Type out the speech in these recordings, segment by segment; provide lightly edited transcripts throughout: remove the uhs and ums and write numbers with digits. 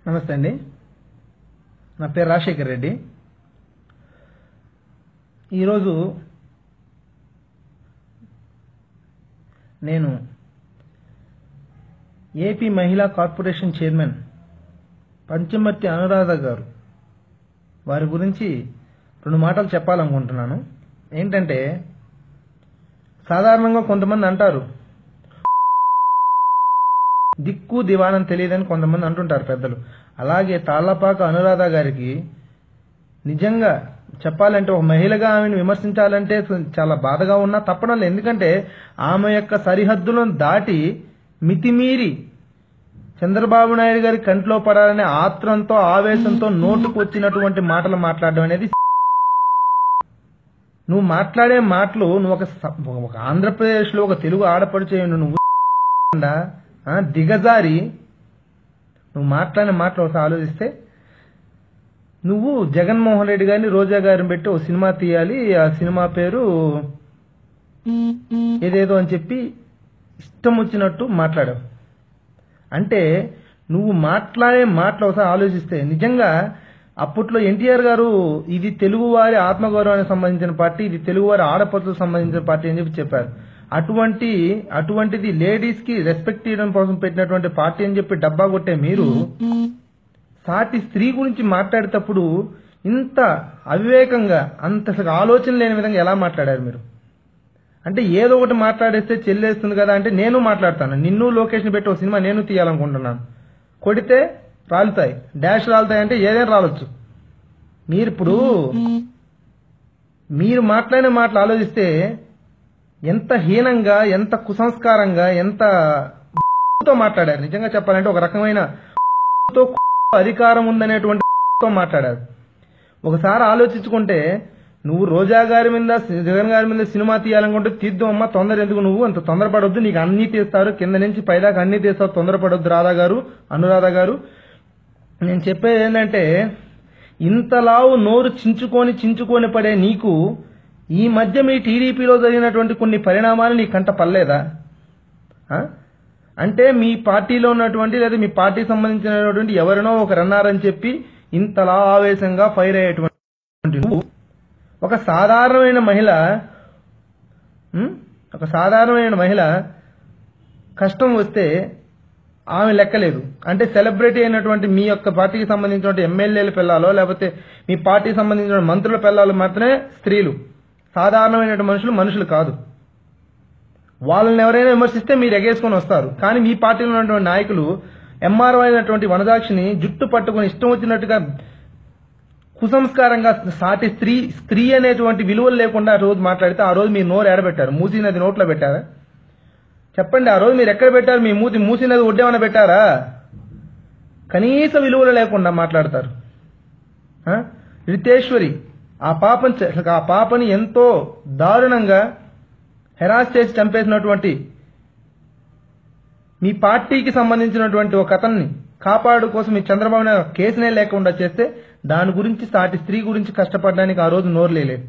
నమస్తే అండి. నా పేరు రాజశేఖర్ రెడ్డి. ఈరోజు నేను ఏపీ మహిళా కార్పొరేషన్ చైర్మన్ పంచమర్తి అనురాధ గారు వారి గురించి 2 మాటలు చెప్పాలనుకుంటున్నాను. ఏంటంటే, సాధారణంగా కొంతమంది అంటారు, దిక్కు దివాణం తెలియదని కొంతమంది అంటుంటారు పెద్దలు. అలాగే తాళ్లపాక అనురాధ గారికి నిజంగా చెప్పాలంటే, ఒక మహిళగా ఆమెను విమర్శించాలంటే చాలా బాధగా ఉన్నా తప్పడం లేదు. ఎందుకంటే ఆమె యొక్క సరిహద్దులను దాటి మితిమీరి చంద్రబాబు నాయుడు గారి కంట్లో పడాలనే ఆత్రంతో ఆవేశంతో నోటుకు వచ్చినటువంటి మాటలు మాట్లాడడం అనేది, నువ్వు మాట్లాడే మాటలు, నువ్వు ఒక ఆంధ్రప్రదేశ్లో ఒక తెలుగు ఆడపడిచే నువ్వు దిగజారి నువ్వు మాట్లాడిన మాటలు ఒకసారి ఆలోచిస్తే, నువ్వు జగన్మోహన్ రెడ్డి గారిని రోజా గారిని పెట్టి ఒక సినిమా తీయాలి, ఆ సినిమా పేరు ఏదేదో అని చెప్పి ఇష్టం వచ్చినట్టు మాట్లాడావు. అంటే నువ్వు మాట్లాడే మాటలు ఒకసారి ఆలోచిస్తే, నిజంగా అప్పట్లో ఎన్టీఆర్ గారు ఇది తెలుగువారి ఆత్మగౌరవానికి సంబంధించిన పార్టీ, ఇది తెలుగువారి ఆడపడులకు సంబంధించిన పార్టీ అని చెప్పి చెప్పారు. అటువంటిది లేడీస్ కి రెస్పెక్ట్ ఇవ్వడం కోసం పెట్టినటువంటి పార్టీ అని చెప్పి డబ్బా కొట్టే మీరు, సాటి స్త్రీ గురించి మాట్లాడేటప్పుడు ఇంత అవివేకంగా, అంత ఆలోచన లేని విధంగా ఎలా మాట్లాడారు మీరు? అంటే ఏదో ఒకటి మాట్లాడేస్తే చెల్లేస్తుంది కదా అంటే, నేను మాట్లాడతాను, నిన్ను లొకేషన్ పెట్టి ఒక సినిమా నేను తీయాలనుకుంటున్నాను, కొడితే రాలుతాయి, డాష్ రాలుతాయి అంటే ఏదైనా రాలొచ్చు. మీరు మాట్లాడిన మాటలు ఆలోచిస్తే ఎంత హీనంగా, ఎంత కుసంస్కారంగా, ఎంత తో మాట్లాడారు. నిజంగా చెప్పాలంటే ఒక రకమైన అధికారం ఉందనేటువంటి మాట్లాడారు. ఒకసారి ఆలోచించుకుంటే, నువ్వు రోజా గారి మీద, జగన్ గారి మీద సినిమా తీయాలనుకుంటే తీద్దామమ్మా, తొందర ఎందుకు, నువ్వు అంత తొందరపడొద్దు, నీకు అన్ని తీస్తారు, కింద నుంచి పైదాకా అన్ని తీస్తారు, తొందరపడొద్దు రాధా గారు, అనురాధ గారు. నేను చెప్పేది ఏంటంటే, ఇంతలావు నోరు చించుకొని పడే నీకు ఈ మధ్య మీ టీడీపీలో జరిగినటువంటి కొన్ని పరిణామాలు నీ కంట పడలేదా? అంటే మీ పార్టీలో ఉన్నటువంటి, లేదా మీ పార్టీకి సంబంధించినటువంటి ఎవరినో ఒకరు అన్నారని చెప్పి ఇంతలా ఆవేశంగా ఫైర్ అయ్యేటువంటి నువ్వు, ఒక సాధారణమైన మహిళ కష్టం వస్తే ఆమె లెక్కలేదు. అంటే సెలబ్రిటీ అయినటువంటి మీ యొక్క పార్టీకి సంబంధించినటువంటి ఎమ్మెల్యేల పిల్లలు, లేకపోతే మీ పార్టీకి సంబంధించిన మంత్రుల పిల్లలు మాత్రమే స్త్రీలు, సాధారణమైన మనుషులు కాదు. వాళ్ళని ఎవరైనా విమర్శిస్తే మీరు ఎగేసుకొని వస్తారు. కానీ మీ పార్టీలో ఉన్నటువంటి నాయకులు ఎంఆర్ఓ అయినటువంటి వనజాక్షిని జుట్టు పట్టుకుని ఇష్టం వచ్చినట్టుగా కుసంస్కారంగా సాటి స్త్రీ అనేటువంటి విలువలు లేకుండా రోజు మాట్లాడితే, ఆ రోజు మీరు నోరు ఏడబెట్టారు? మూసీ నది నోట్లో పెట్టారా? చెప్పండి, ఆ రోజు మీరు ఎక్కడ పెట్టారు? మీ మూసీ నది ఒడ్డేమన్నా పెట్టారా? కనీస విలువలు లేకుండా మాట్లాడతారు. రితేశ్వరి, ఆ పాపని ఎంతో దారుణంగా హెరాస్ చేసి చంపేసినటువంటి మీ పార్టీకి సంబంధించినటువంటి ఒక అతన్ని కాపాడు కోసం మీ చంద్రబాబు నాయుడు కేసునే లేకుండా చేస్తే, దాని గురించి సాటి స్త్రీ గురించి కష్టపడడానికి ఆ రోజు నోరు లేదు.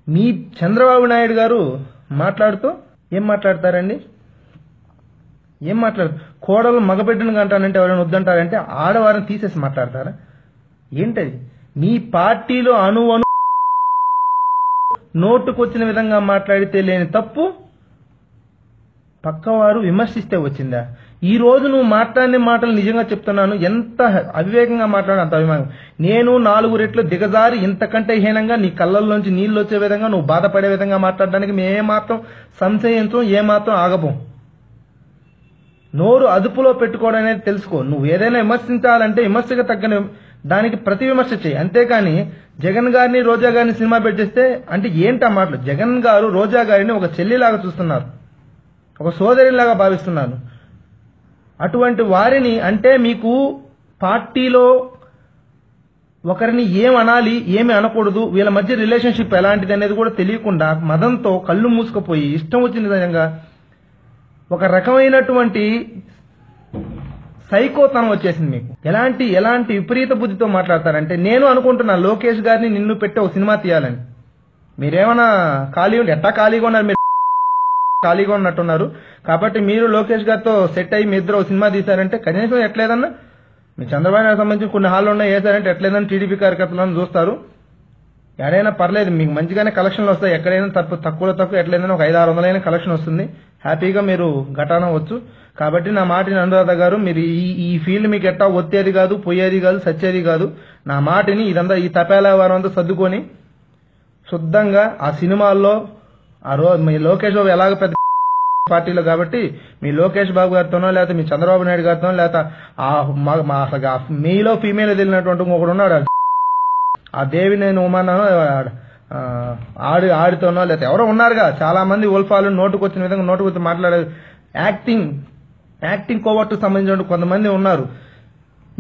మీ చంద్రబాబు నాయుడు గారు మాట్లాడుతూ ఏం మాట్లాడతారండి? ఏం మాట్లాడతారు? కోడలు మగబిడ్డను కంటానంటే ఎవరైనా వద్దంటారంటే ఆడవారిని తీసేసి మాట్లాడతారా? ఏంటది? మీ పార్టీలో అణు నోటుకొచ్చిన విధంగా మాట్లాడితే లేని తప్పు పక్కవారు విమర్శిస్తే వచ్చిందా? ఈ రోజు నువ్వు మాట్లాడిన మాటలు నిజంగా చెప్తున్నాను, ఎంత అవివేకంగా మాట్లాడిన అంత అభిమానం. నేను 4 రెట్లు దిగజారి ఇంతకంటే హీనంగా నీ కళ్ళల్లోంచి నీళ్లు వచ్చే విధంగా, నువ్వు బాధపడే విధంగా మాట్లాడడానికి మేము ఏమాత్రం సంశయించం, ఏమాత్రం ఆగబోం. నోరు అదుపులో పెట్టుకోవడం అనేది తెలుసుకో. నువ్వు ఏదైనా విమర్శించాలంటే విమర్శగా తగ్గని దానికి ప్రతి విమర్శ చేయి. అంతేకాని జగన్ గారిని, రోజా గారిని సినిమా పెట్టేస్తే అంటే ఏంటి ఆ మాటలు? జగన్ గారు రోజా గారిని ఒక చెల్లిలాగా చూస్తున్నారు, ఒక సోదరిలాగా భావిస్తున్నారు. అటువంటి వారిని, అంటే మీకు పార్టీలో ఒకరిని ఏం అనాలి, ఏమి అనకూడదు, వీళ్ళ మధ్య రిలేషన్షిప్ ఎలాంటిది అనేది కూడా తెలియకుండా మదంతో కళ్ళు మూసుకుపోయి ఇష్టం వచ్చిన విధంగా ఒక రకమైనటువంటి సైకోతనం వచ్చేసింది మీకు. ఎలాంటి విపరీత బుద్ధితో మాట్లాడతారంటే, నేను అనుకుంటున్నా లోకేష్ గారిని నిన్ను పెట్టి ఒక సినిమా తీయాలని. మీరేమన్నా ఖాళీ ఉండి, ఎట్టా ఖాళీగా ఉన్నారు, మీరు ఖాళీగా ఉన్నట్టున్నారు. కాబట్టి మీరు లోకేష్ గారితో సెట్ అయ్యి మీ ఇద్దరు ఒక సినిమా తీశారంటే కనీసం ఎట్లేదన్నా మీ చంద్రబాబు నాయుడు సంబంధించి కొన్ని హాల్లో ఉన్నాయి, వేసారంటే ఎట్లేదని టీడీపీ కార్యకర్తలను చూస్తారు. ఎక్కడైనా పర్లేదు, మీకు మంచిగానే కలెక్షన్లు వస్తాయి. ఎక్కడైనా తక్కువలో తక్కువ ఎట్లయినా ఒక 500-600 కలెక్షన్ వస్తుంది. హ్యాపీగా మీరు ఘటాన వచ్చు. కాబట్టి నా మాటిని అనురాధ గారు, మీరు ఈ ఫీల్డ్ మీకు ఎట్టా వచ్చేది కాదు, పోయేది కాదు, సచ్చేది కాదు. నా మాటిని ఇదంతా ఈ తపేలా వారం అంతా సర్దుకొని శుద్ధంగా ఆ సినిమాల్లో మీ లోకేష్ బాబు ఎలాగ పెద్ద పార్టీలో కాబట్టి మీ లోకేష్ బాబు గారితోనో లేకపోతే మీ చంద్రబాబు నాయుడు గారితోనో లేకపోతే మీలో ఫీమేల్ తెలియనటువంటి ఒకడు ఉన్నాడు, ఆ దేవినేని ఉమానో ఆడితోనో లేకపోతే ఎవరో ఉన్నారుగా చాలా మంది ఉల్ఫాలు నోటుకొచ్చిన విధంగా నోటుకొచ్చి మాట్లాడే యాక్టింగ్ కోవర్ట్కు సంబంధించిన కొంతమంది ఉన్నారు.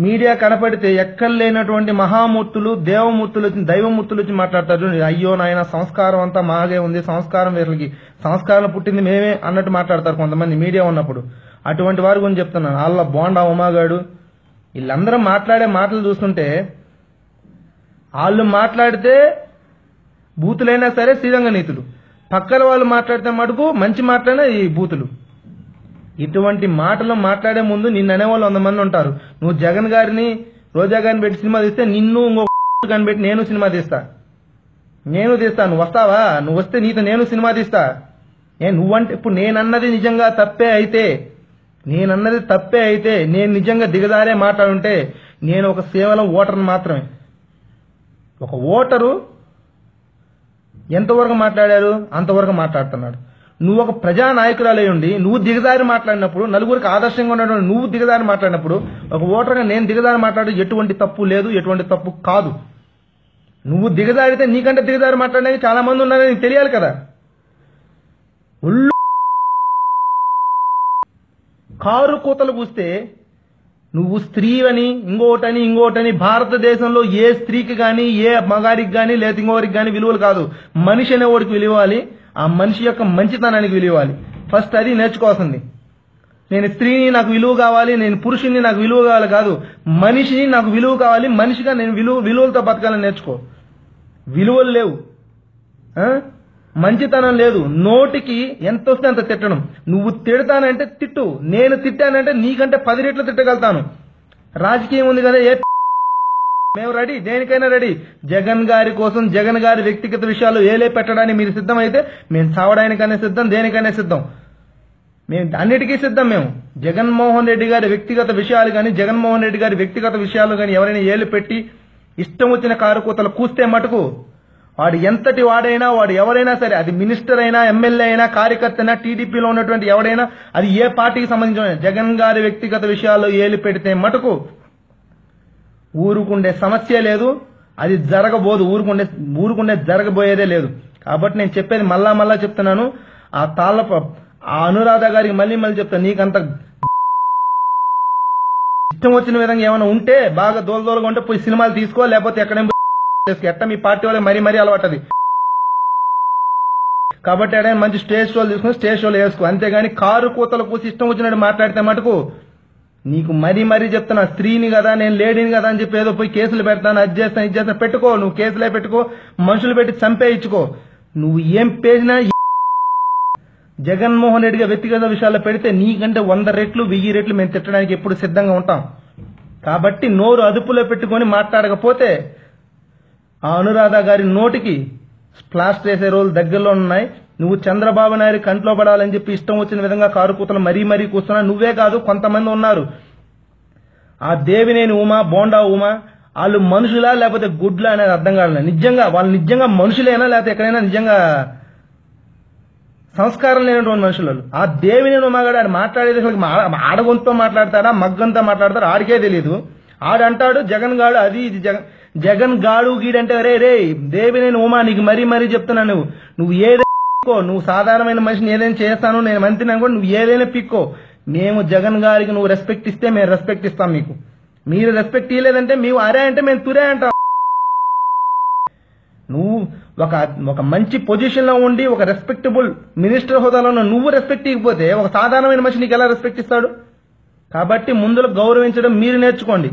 మీడియా కనపడితే ఎక్కడ లేనటువంటి మహామూర్తులు, దేవమూర్తులు వచ్చి దైవమూర్తులు వచ్చి మాట్లాడతారు. అయ్యో నాయన సంస్కారం అంతా మాగే ఉంది, సంస్కారం వీళ్ళకి, సంస్కారం పుట్టింది మేమే అన్నట్టు మాట్లాడతారు కొంతమంది మీడియా ఉన్నప్పుడు. అటువంటి వారి గురించి చెప్తున్నాను. వాళ్ళ బోండా ఉమాగాడు వీళ్ళందరూ మాట్లాడే మాటలు చూస్తుంటే, వాళ్ళు మాట్లాడితే బూతులైనా సరే శ్రీరంగ నీతులు, పక్కన వాళ్ళు మాట్లాడితే మటుకు మంచి మాట్లాడినా ఈ బూతులు. ఇటువంటి మాటలు మాట్లాడే ముందు నిన్ను అనేవాళ్ళు 100 మంది ఉంటారు. నువ్వు జగన్ గారిని, రోజా గారిని పెట్టి సినిమా తీస్తే నిన్ను ఇంకొక గారిని పెట్టి నేను సినిమా తీస్తా. నువ్వు వస్తావా? నువ్వు వస్తే నీతో నేను సినిమా తీస్తా. నువ్వంటే ఇప్పుడు నేనన్నది నిజంగా తప్పే అయితే, నేను నిజంగా దిగదారే మాట్లాడుంటే, నేను ఒక కేవలం ఓటర్ని మాత్రమే. ఒక ఓటరు ఎంతవరకు మాట్లాడారు అంతవరకు మాట్లాడుతున్నాడు. నువ్వు ఒక ప్రజానాయకురాలై ఉండి నువ్వు దిగదారి మాట్లాడినప్పుడు, నలుగురికి ఆదర్శంగా ఉన్నటువంటి నువ్వు దిగదారి మాట్లాడినప్పుడు, ఒక ఓటర్గా నేను దిగదారి మాట్లాడే ఎటువంటి తప్పు లేదు, ఎటువంటి తప్పు కాదు. నువ్వు దిగదారితే నీకంటే దిగదారి మాట్లాడడానికి చాలా మంది ఉన్నారని నీకు తెలియాలి కదా. కారు కూతలు కూస్తే నువ్వు స్త్రీ అని ఇంకోటని భారతదేశంలో ఏ స్త్రీకి గాని, ఏ మగాడికి గాని, లేదా ఇంకోరికి గాని విలువలు కాదు. మనిషి అనేవాడికి విలువాలి, ఆ మనిషి యొక్క మంచితనానికి విలువాలి. ఫస్ట్ అది నేర్చుకోవాల్సింది. నేను స్త్రీని నాకు విలువ కావాలి, నేను పురుషుని నాకు విలువ కావాలి కాదు, మనిషిని నాకు విలువ కావాలి, మనిషిగా నేను విలువలతో బతకాలని నేర్చుకో. విలువలు లేవు, మంచితనం లేదు, నోటికి ఎంత వస్తే అంత తిట్టడం. నువ్వు తిడతానంటే తిట్టు, నేను తిట్టానంటే నీకంటే 10 రెట్లు తిట్టగలుగుతాను. రాజకీయం ఉంది కదా, మేము రెడీ, దేనికైనా రెడీ. జగన్ గారి కోసం, జగన్ గారి వ్యక్తిగత విషయాలు ఏలే పెట్టడానికి మీరు సిద్ధమైతే మేము చావడానికైనా సిద్ధం, దేనికైనా సిద్ధం. మేము అన్నిటికీ సిద్ధం. మేము జగన్మోహన్ రెడ్డి గారి వ్యక్తిగత విషయాలు కానీ, జగన్మోహన్ రెడ్డి గారి వ్యక్తిగత విషయాలు కానీ ఎవరైనా ఏలు పెట్టి ఇష్టం వచ్చిన కారుకూతలు కూస్తే మటుకు వాడు ఎంతటి వాడైనా, వాడు ఎవరైనా సరే, అది మినిస్టర్ అయినా, ఎమ్మెల్యే అయినా, కార్యకర్త అయినా, టీడీపీలో ఉన్నటువంటి ఎవడైనా, అది ఏ పార్టీకి సంబంధించిన జగన్ గారి వ్యక్తిగత విషయాల్లో ఏలు పెడితే మటుకు ఊరుకుండే సమస్య లేదు, అది జరగబోదు, ఊరుకుండే జరగబోయేదే లేదు. కాబట్టి నేను చెప్పేది మళ్ళా చెప్తున్నాను. ఆ అనురాధ గారికి మళ్ళీ చెప్తాను, నీకంత ఇష్టం వచ్చిన విధంగా ఏమైనా ఉంటే, బాగా దోలదోలుగా ఉంటే పోయి సినిమాలు తీసుకో, లేకపోతే ఎక్కడేం ఎట్ట మీ పార్టీ వాళ్ళకి మరీ అలవాటది. కాబట్టి ఎక్కడైనా మంచి స్టేజ్ షోలు తీసుకుని స్టేజ్ షోలు వేసుకో, అంతేగాని కారు కూతలు కూసి ఇష్టం వచ్చినట్టు మాట్లాడితే మటుకు నీకు మరీ చెప్తున్నా, స్త్రీని కదా, నేను లేడీని కదా అని చెప్పి ఏదో పోయి కేసులు పెడతాను, అది చేస్తాను, ఇది చేస్తాను, పెట్టుకో. నువ్వు కేసులే పెట్టుకో, మనుషులు పెట్టి చంపేయించుకో. నువ్వు ఏం పేజినా జగన్మోహన్ రెడ్డిగా వ్యక్తిగత విషయాల్లో పెడితే నీకంటే 100 రెట్లు 1000 రెట్లు మేము తిట్టడానికి ఎప్పుడు సిద్ధంగా ఉంటాం. కాబట్టి నోరు అదుపులో పెట్టుకొని మాట్లాడకపోతే ఆ అనురాధ గారి నోటికి ప్లాస్టర్ వేసే రోజులు దగ్గరలో ఉన్నాయి. నువ్వు చంద్రబాబు నాయుడు కంట్లో పడాలని చెప్పి ఇష్టం వచ్చిన విధంగా కారు కూతలు మరీ కూస్తున్నా. నువ్వే కాదు, కొంతమంది ఉన్నారు. ఆ దేవినేని ఉమా, బోండా ఉమా, వాళ్ళు మనుషులా లేకపోతే గుడ్లా అనేది అర్థం కాలేదు. వాళ్ళు నిజంగా మనుషులేనా లేకపోతే ఎక్కడైనా నిజంగా సంస్కారం లేనటువంటి మనుషులు. ఆ దేవినేని ఉమాగాడు ఆడు మాట్లాడేది ఆడగొంతో మాట్లాడతాడా, మగ్గంతో మాట్లాడతాడు, ఆడికే తెలియదు. ఆడంటాడు జగన్ గాడు అది ఇది, జగన్ గాడు గీడంటే రే దేవినేని ఉమా నీకు మరీ చెప్తున్నా, నువ్వు ఏదైనా పిక్కో, నువ్వు సాధారణమైన మనిషిని ఏదైనా చేస్తాను, నేను మంత్రిని అనుకోండి, నువ్వు ఏదైనా పిక్కో. మేము జగన్ గారికి నువ్వు రెస్పెక్ట్ ఇస్తే మేము రెస్పెక్ట్ ఇస్తాం మీకు. మీరు రెస్పెక్ట్ ఇవ్వలేదంటే మేము అరే అంటే మేము తురే అంటాం. నువ్వు ఒక మంచి పొజిషన్ లో ఉండి ఒక రెస్పెక్టబుల్ మినిస్టర్ హోదాలో నువ్వు రెస్పెక్ట్ ఇవ్వకపోతే ఒక సాధారణమైన మనిషి నీకు ఎలా రెస్పెక్ట్ ఇస్తాడు? కాబట్టి ముందులో గౌరవించడం మీరు నేర్చుకోండి.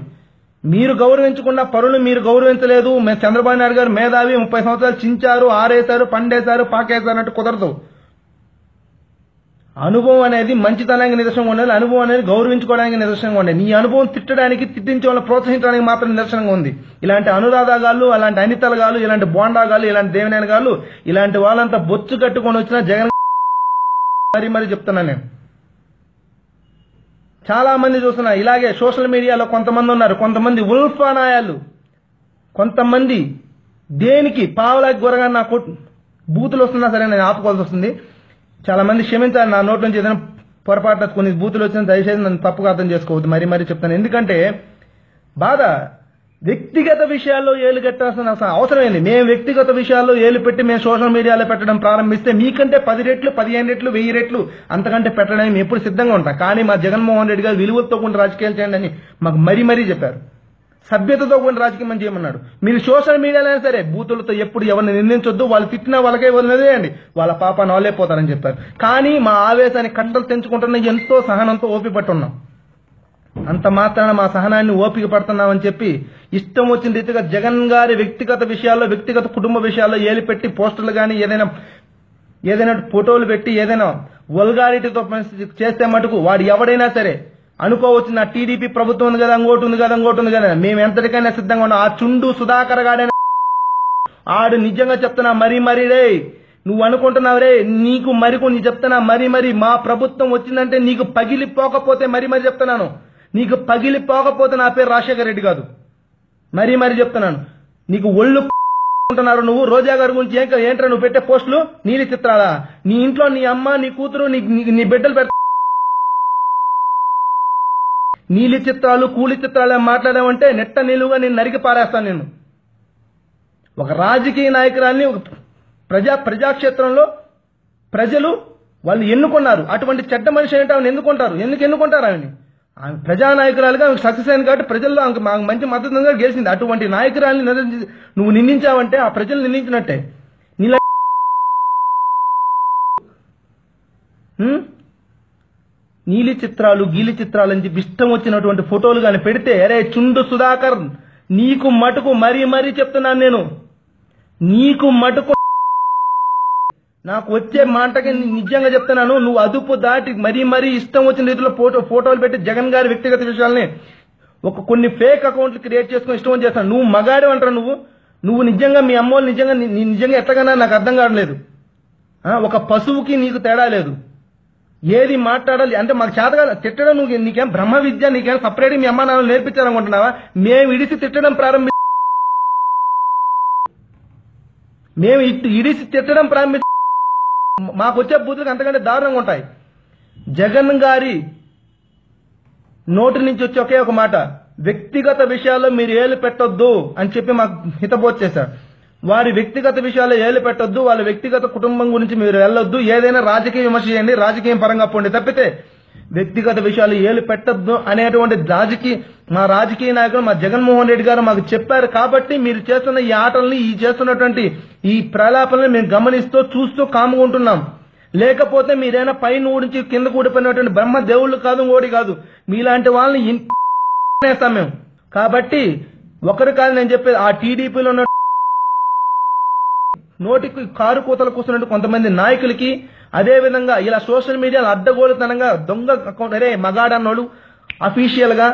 మీరు గౌరవించకుండా పరులు మీరు గౌరవించలేదు, చంద్రబాబు నాయుడు గారు మేధావి, 30 సంవత్సరాలు చించారు, ఆరేశారు, పండేశారు, పాకేశారు అన్నట్టు కుదరదు. అనుభవం అనేది మంచితనానికి నిదర్శనంగా ఉండాలి. అనుభవం అనేది గౌరవించుకోవడానికి నిదర్శనంగా ఉండాలి. నీ అనుభవం తిట్టడానికి, తిట్టించే వాళ్ళని ప్రోత్సహించడానికి మాత్రం నిదర్శనంగా ఉంది. ఇలాంటి అనురాధగాళ్ళు, అలాంటి అనితలగాళ్ళు, ఇలాంటి బోండాగాళ్ళు, ఇలాంటి దేవినేనగాళ్ళు, ఇలాంటి వాళ్ళంతా బొచ్చు కట్టుకొని వచ్చిన జగన్ మరి చెప్తున్నా నేను. చాలా మంది చూస్తున్నా ఇలాగే సోషల్ మీడియాలో కొంతమంది ఉన్నారు, కొంతమంది ఉల్ఫానాయాలు, కొంతమంది దేనికి పావలాకి గొరగా నాకు బూతులు వస్తున్నా సరే నేను ఆపుకోవాల్సి వస్తుంది. చాలా మంది క్షమించాలి, నా నోట్ నుంచి ఏదైనా పొరపాటు కొన్ని బూతులు వచ్చినా దయచేసి నన్ను తప్పుగా అర్థం చేసుకోవద్దు. మరీ చెప్తాను. ఎందుకంటే బాధ వ్యక్తిగత విషయాల్లో ఏలు కట్టాల్సిన అవసరం ఏంది? మేము వ్యక్తిగత విషయాల్లో ఏలు పెట్టి మేము సోషల్ మీడియాలో పెట్టడం ప్రారంభిస్తే మీకంటే 10 రెట్లు, 15 రెట్లు, 1000 రెట్లు అంతకంటే పెట్టడానికి మేము ఎప్పుడు సిద్ధంగా ఉంటాం. కానీ మా జగన్మోహన్ రెడ్డి గారు విలువలతో కూడిన రాజకీయాలు చేయండి అని మాకు మరీ చెప్పారు. సభ్యతతో కూడిన రాజకీయం చేయమన్నాడు. మీరు సోషల్ మీడియాలో అయినా సరే బూతులతో ఎప్పుడు ఎవరిని నిందించొద్దు, వాళ్ళు తిట్టినా వాళ్ళకే వదిలేయండి, వాళ్ళ పాపాన్ని వాళ్ళే పోతారని చెప్పారు. కానీ మా ఆవేశాన్ని కట్టలు తెంచుకుంటున్న ఎంతో సహనంతో ఓపిక పట్టున్నాం. అంత మాత్రాన మా సహనాన్ని ఓపిక పడుతున్నామని చెప్పి ఇష్టం వచ్చిన రీతిగా జగన్ గారి వ్యక్తిగత విషయాల్లో, వ్యక్తిగత కుటుంబ విషయాల్లో ఏలి పెట్టి పోస్టులు కానీ ఏదైనా ఫోటోలు పెట్టి ఏదైనా వల్గారిటీతో చేస్తే మటుకు వాడు ఎవడైనా సరే అనుకోవచ్చు నా టీడీపీ ప్రభుత్వం ఉంది కదా, ఇంకోటి ఉంది కదా, మేము ఎంతటికైనా సిద్ధంగా ఉన్నాం. ఆ చుండు సుధాకర్ గాడైనా ఆడు నిజంగా చెప్తున్నా మరీ రే, నువ్వు అనుకుంటున్నావు రే, నీకు నీ చెప్తున్నా మరీ మా ప్రభుత్వం వచ్చిందంటే నీకు పగిలిపోకపోతే మరీ చెప్తున్నాను, నీకు పగిలిపోకపోతే నా పేరు రాజశేఖర రెడ్డి కాదు. మరీ చెప్తున్నాను. నీకు ఒళ్ళు ఉంటున్నారు నువ్వు. రోజా గారి గురించి ఏంట్రా నువ్వు పెట్టే పోస్టులు? నీలి చిత్రాలా? నీ ఇంట్లో నీ అమ్మ, నీ కూతురు, నీ బిడ్డలు పెడతా నీలి చిత్రాలు, కూలి చిత్రాలు మాట్లాడామంటే నెట్ట నిలువుగా నేను నరికి పారేస్తాను. నేను ఒక రాజకీయ నాయకురాల్ని ప్రజాక్షేత్రంలో ప్రజలు వాళ్ళు ఎన్నుకున్నారు. అటువంటి చెడ్డ మనిషి అంటే ఆమెను ఎందుకు ఎన్నుకుంటారు? ఆమెని ప్రజానాయకురాలుగా సక్సెస్ అయింది కాబట్టి ప్రజల్లో మంచి మద్దతుగా గెలిచింది. అటువంటి నాయకురాల్ని నువ్వు నిందించావంటే ఆ ప్రజలు నిందించినట్టే. నీలి చిత్రాలు, గీలి చిత్రాలు అని చెప్పి ఇష్టం వచ్చినటువంటి ఫోటోలు కానీ పెడితే, అరే చుండు సుధాకర్, నీకు మటుకు మరీ చెప్తున్నాను నేను, నీకు మటుకు నాకు వచ్చే మాటకి నిజంగా చెప్తున్నాను, నువ్వు అదుపు దాటి మరీ ఇష్టం వచ్చిన రీతిలో ఫోటోలు పెట్టి జగన్ గారి వ్యక్తిగత విషయాల్ని కొన్ని ఫేక్ అకౌంట్లు క్రియేట్ చేసుకుని ఇష్టం చేస్తాను. నువ్వు మగాడు అంటారు. నువ్వు నిజంగా మీ అమ్మోళ్ళు నిజంగా ఎట్లాగన్నా నాకు అర్థం కావట్లేదు. ఒక పశువుకి నీకు తేడా లేదు. ఏది మాట్లాడాలి అంటే మాకు చేతగా తిట్టడం, నీకేం బ్రహ్మ విద్య, నీకేం సపరేట్ మీ అమ్మ నాన్న నేర్పించాలనుకుంటున్నావా? మేము ఇడిసి తిట్టడం మాకు వచ్చే బూతులకు అంతకంటే దారుణంగా ఉంటాయి. జగన్ గారి నోటి నుంచి వచ్చే ఒకే ఒక మాట, వ్యక్తిగత విషయాల్లో మీరు ఏలు పెట్టొద్దు అని చెప్పి మాకు హితబోధ చేశారు. వారి వ్యక్తిగత విషయాల్లో ఏలు పెట్టొద్దు, వాళ్ళ వ్యక్తిగత కుటుంబం గురించి మీరు వెళ్ళొద్దు, ఏదైనా రాజకీయ విమర్శ చేయండి, రాజకీయం పరంగా పోండి తప్పితే వ్యక్తిగత విషయాలు ఏలు పెట్టొద్దు అనేటువంటి మా రాజకీయ నాయకులు మా జగన్మోహన్ రెడ్డి గారు మాకు చెప్పారు. కాబట్టి మీరు చేస్తున్న ఈ ఆటల్ని, చేస్తున్నటువంటి ఈ ప్రలాపనని మేము గమనిస్తూ చూస్తూ కాముకుంటున్నాం. లేకపోతే మీరైనా పైన ఊడించి కింద కూడిపోయినటువంటి బ్రహ్మ దేవుళ్ళు కాదు, ఓడి కాదు, మీలాంటి వాళ్ళని వేస్తాం మేము. కాబట్టి ఒకరు కాదు నేను చెప్పేది, ఆ టీడీపీలో ఉన్న నోటికి కారు కూతలు కూస్తున్నట్టు కొంతమంది నాయకులకి, అదే విధంగా ఇలా సోషల్ మీడియాలో అడ్డగోలుతనంగా దొంగ అకౌంట్, అరే మగాడన్నోడు అఫీషియల్ గా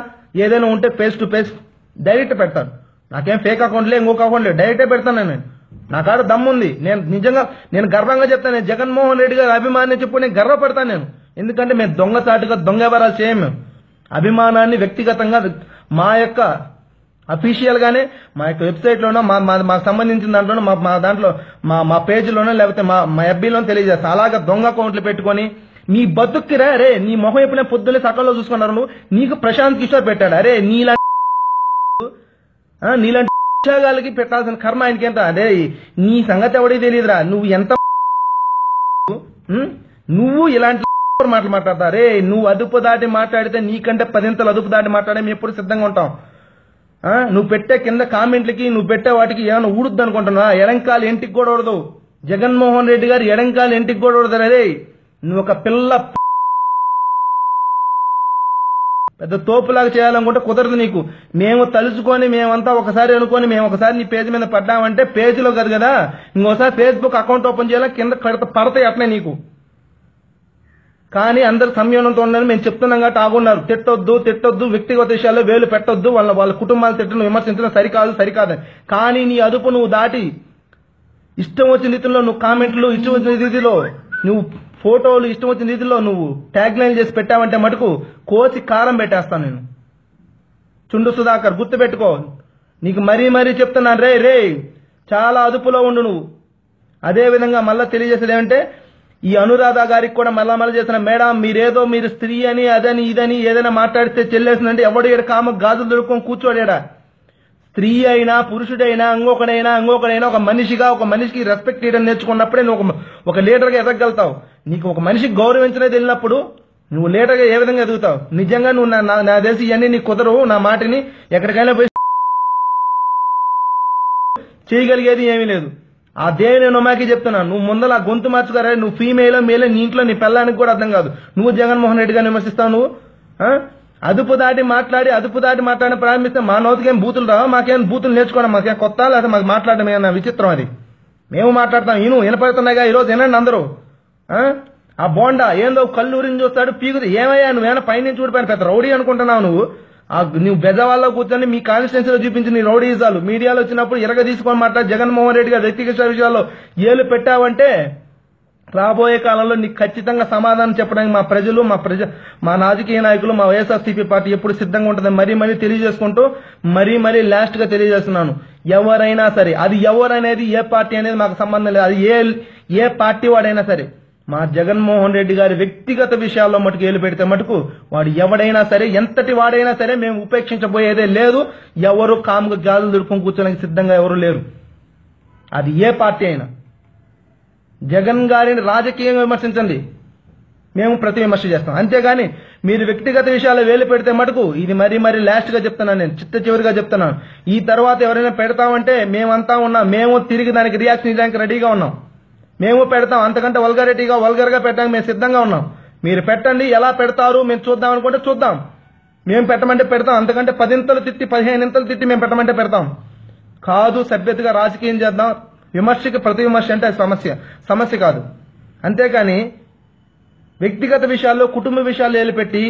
ఏదైనా ఉంటే ఫేస్ టు ఫేస్ డైరెక్ట్ పెడతాను. నాకేం ఫేక్ అకౌంట్లే, ఇంకొక అకౌంట్ లేదు, డైరెక్టే పెడతాను నేను. నా కాడ దమ్ముంది. నేను గర్వంగా చెప్తాను, నేను జగన్మోహన్ రెడ్డి గారి అభిమాని చెప్పి నేను గర్వపడతాను నేను. ఎందుకంటే మేము దొంగచాటుగా దొంగ వ్యవహారాలు చేయము. మేము అభిమానాన్ని వ్యక్తిగతంగా మా యొక్క అఫీషియల్ గానే మా యొక్క వెబ్సైట్ లోనో మాకు సంబంధించిన దాంట్లోనో మా దాంట్లో మా పేజీలోనో లేకపోతే మా ఎఫ్బీలోనో తెలియజేస్తా. అలాగా దొంగ అకౌంట్లు పెట్టుకొని నీ బతుక్కిరా, అరే నీ మొహం ఎప్పుడైనా పొద్దున్నే సకాలంలో చూసుకున్నారు నువ్వు, నీకు ప్రశాంత్ కిషోర్ పెట్టాడు, అరే నీలాంటి ఉద్యోగాలకి పెట్టాల్సిన కర్మ ఆయనకేంత, అదే నీ సంగతి ఎవడికి తెలియదురా, నువ్వు ఎంత నువ్వు ఇలాంటి మాటలు మాట్లాడతా, రే నువ్వు అదుపు దాటి మాట్లాడితే నీకంటే 10 అదుపు దాటి మాట్లాడే మేము ఎప్పుడు సిద్ధంగా ఉంటాం. నువ్వు పెట్టే కింద కామెంట్లకి, నువ్వు పెట్టే వాటికి ఏమైనా ఊడుద్దు అనుకుంటున్నా? ఎడంకాలు ఎంటికి కూడా ఊడదు. జగన్మోహన్ రెడ్డి గారు ఎడంకాలు ఎంటికి కూడా ఊడదు. అరే నువ్వు ఒక పిల్ల పెద్ద తోపులాగా చేయాలనుకుంటే కుదరదు నీకు. మేము తలుచుకొని మేమంతా ఒకసారి అనుకొని మేము ఒకసారి నీ పేజీ మీద పడ్డామంటే పేజీలో కాదు కదా, ఇంకోసారి ఫేస్బుక్ అకౌంట్ ఓపెన్ చేయాలి, కింద పడతాయి అట్లే నీకు. కానీ అందరు సంయమనంతో ఉండాలని మేము చెప్తున్నాం కాబట్టి ఆగున్నారు. తిట్టొద్దు, వ్యక్తిగత విషయాల్లో వేలు పెట్టొద్దు, వాళ్ళ కుటుంబాలు తిట్టడం విమర్శించడం సరికాదు. కానీ నీ అదుపు నువ్వు దాటి ఇష్టం వచ్చిన రీతిలో నువ్వు కామెంట్లు, ఇష్టం వచ్చిన రీతిలో నువ్వు ఫోటోలు, ఇష్టం వచ్చిన రీతిలో నువ్వు ట్యాగ్ లైన్ చేసి పెట్టావంటే మటుకు కోసి కారం పెట్టేస్తాను నేను. చుండు సుధాకర్ గుర్తుపెట్టుకో, నీకు మరీ చెప్తున్నాను రే చాలా అదుపులో ఉండు నువ్వు. అదే విధంగా మళ్ళీ తెలియజేసేది ఏమంటే, ఈ అనురాధ గారికి కూడా మళ్ళా చేసిన, మేడం మీరు స్త్రీ అని అదని ఇదని ఏదైనా మాట్లాడితే చెల్లేసిందంటే ఎవడు ఏడు కామ గాజులు దొరుకుని కూర్చోడేడా. స్త్రీ అయినా పురుషుడైనా ఇంకొకడైనా ఒక మనిషికి రెస్పెక్ట్ చేయడం నేర్చుకున్నప్పుడే నువ్వు ఒక లీడర్గా ఎదగలుగుతావు. నీకు ఒక మనిషికి గౌరవించనే తెలియనప్పుడు నువ్వు లీడర్గా ఏ విధంగా ఎదుగుతావు? నిజంగా నువ్వు నా తెలిసి ఇవన్నీ నీకు కుదరవు. నా మాటని ఎక్కడికైనా పోయి చేయగలిగేది ఏమీ లేదు. అదే నేను అమ్మాయికి చెప్తున్నాను, నువ్వు ముందర ఆ గొంతు మార్చుకోరా. నువ్వు ఫీమేలో మేలే, నీ ఇంట్లో నీ పిల్లానికి కూడా అర్థం కాదు. నువ్వు జగన్మోహన్ రెడ్డి గారిని విమర్శిస్తావు. నువ్వు అదుపు దాటి మాట్లాడి ప్రారంభిస్తే మా నోటికేం బూతులు రావా? మాకేం బూతులు నేర్చుకోవడం మాకేం కొత్త, లేదా మాకు మాట్లాడడం ఏమన్నా విచిత్రం? అది మేము మాట్లాడతాం. వినపడుతున్నాయిగా ఈరోజు వినండి అందరూ. ఆ బోండా ఏందో కల్లూరిని చూస్తాడు, పీకుది. ఏమయ్యా నువ్వేనా పైనుంచి ఊడిపోయిన పెద్ద రౌడీ అనుకుంటున్నావు నువ్వు బెజవాళ్ళలో కూర్చొని మీ కాన్స్టిట్యున్సీలో చూపించి నీ రౌడీజాలు మీడియాలో వచ్చినప్పుడు ఎరగ తీసుకొని మాట్లాడి జగన్మోహన్ రెడ్డి గారు వ్యక్తిగత విషయాల్లో ఏలు పెట్టావంటే రాబోయే కాలంలో నీకు ఖచ్చితంగా సమాధానం చెప్పడానికి మా రాజకీయ నాయకులు, మా వైఎస్ఆర్సీపీ పార్టీ ఎప్పుడు సిద్ధంగా ఉంటుంది. మరీ తెలియజేసుకుంటూ మరీ లాస్ట్ గా తెలియజేస్తున్నాను, ఎవరైనా సరే, అది ఎవరనేది ఏ పార్టీ అనేది మాకు సంబంధం లేదు. అది ఏ పార్టీ వాడైనా సరే, మా జగన్మోహన్ రెడ్డి గారి వ్యక్తిగత విషయాల్లో మటుకు ఏలు పెడితే మటుకు వాడు ఎవడైనా సరే, ఎంతటి వాడైనా సరే మేము ఉపేక్షించబోయేదే లేదు. ఎవరు కాముగా గాజులు దొరుకుని కూర్చోడానికి సిద్ధంగా ఎవరు లేరు. అది ఏ పార్టీ అయినా. జగన్ గారిని రాజకీయంగా విమర్శించండి, మేము ప్రతి విమర్శ చేస్తాం. అంతేగాని మీరు వ్యక్తిగత విషయాలు వేలు పెడితే మటుకు ఇది మరీ లాస్ట్ గా చెప్తున్నాను, నేను చిట్ట చివరిగా చెప్తున్నాను. ఈ తర్వాత ఎవరైనా పెడతామంటే మేమంతా ఉన్నాం, మేము తిరిగి దానికి రియాక్షన్ ఇవ్వడానికి రెడీగా ఉన్నాం. మేము పెడతాం. అంతకంటే వల్గర్గా పెట్టడానికి మేము సిద్ధంగా ఉన్నాం. మీరు పెట్టండి, ఎలా పెడతారు మేము చూద్దాం అనుకుంటే చూద్దాం. మేము పెట్టమంటే పెడతాం. అంతకంటే 10 ఇంతలు తిట్టి 15 ఇంతలు తిట్టి మేము పెట్టమంటే పెడతాం. కాదు, సభ్యతగా రాజకీయం చేద్దాం. విమర్శకి ప్రతి విమర్శ అంటే సమస్య కాదు. అంతేకాని వ్యక్తిగత విషయాల్లో, కుటుంబ విషయాల్లో ఏలుపెట్టి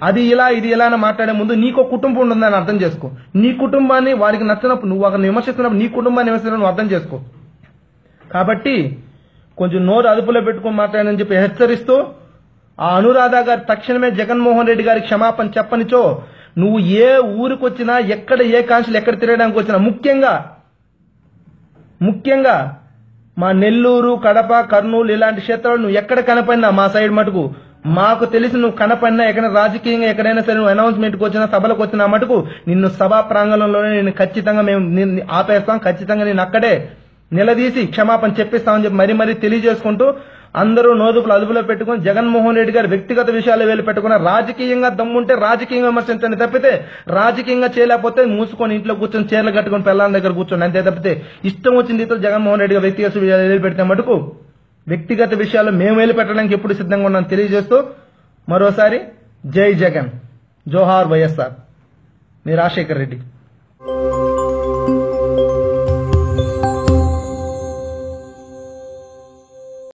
అది ఇది ఇలా అని మాట్లాడే ముందు నీకు కుటుంబం ఉంటుందని అర్థం చేసుకో. నీ కుటుంబాన్ని వారికి నచ్చినప్పుడు, నువ్వు ఒకరిని విమర్శిస్తున్నప్పుడు నీ కుటుంబాన్ని విమర్శిస్తున్నప్పుడు నువ్వు అర్థం చేసుకో. కాబట్టి కొంచెం నోరు అదుపులో పెట్టుకుని మాట్లాడని చెప్పి హెచ్చరిస్తూ, ఆ అనురాధ గారు తక్షణమే జగన్మోహన్ రెడ్డి గారికి క్షమాపణ చెప్పనిచో, నువ్వు ఏ ఊరికి వచ్చినా, ఎక్కడ ఏ కాన్స్టిట్యూన్సీ ఎక్కడ తిరగడానికి వచ్చినా, ముఖ్యంగా మా నెల్లూరు, కడప, కర్నూలు ఇలాంటి క్షేత్రాలు నువ్వు ఎక్కడ కనపడినా మా సైడ్ మటుకు మాకు తెలిసి నువ్వు కనపడినా, ఎక్కడ రాజకీయంగా ఎక్కడైనా సరే నువ్వు అనౌన్స్మెంట్కి వచ్చినా, సభలకు వచ్చినా మటుకు నిన్ను సభా ప్రాంగణంలోనే నేను ఖచ్చితంగా మేము ఆపేస్తాం. ఖచ్చితంగా నేను అక్కడే నిలదీసి క్షమాపణ చెప్పిస్తామని చెప్పి మరీ తెలియజేసుకుంటూ, అందరూ నోదుపులు అదుపులో పెట్టుకుని జగన్మోహన్ రెడ్డి గారు వ్యక్తిగత విషయాలు వేలు పెట్టుకున్న, రాజకీయంగా దమ్ముంటే రాజకీయంగా విమర్శించండి తప్పితే, రాజకీయంగా చేయలేకపోతే మూసుకొని ఇంట్లో కూర్చొని చీరలు కట్టుకుని పిల్లల దగ్గర కూర్చోండి. అంతే తప్పితే ఇష్టం వచ్చిన రీతిలో జగన్మోహన్ రెడ్డి గారు వ్యక్తిగత విషయాలు వేలు పెడితే మటుకు వ్యక్తిగత విషయాలు మేము వేలు పెట్టడానికి ఎప్పుడు సిద్ధంగా ఉన్నాను తెలియజేస్తూ, మరోసారి జై జగన్, జోహార్ వైఎస్ఆర్, మీ రాజశేఖర్ రెడ్డి.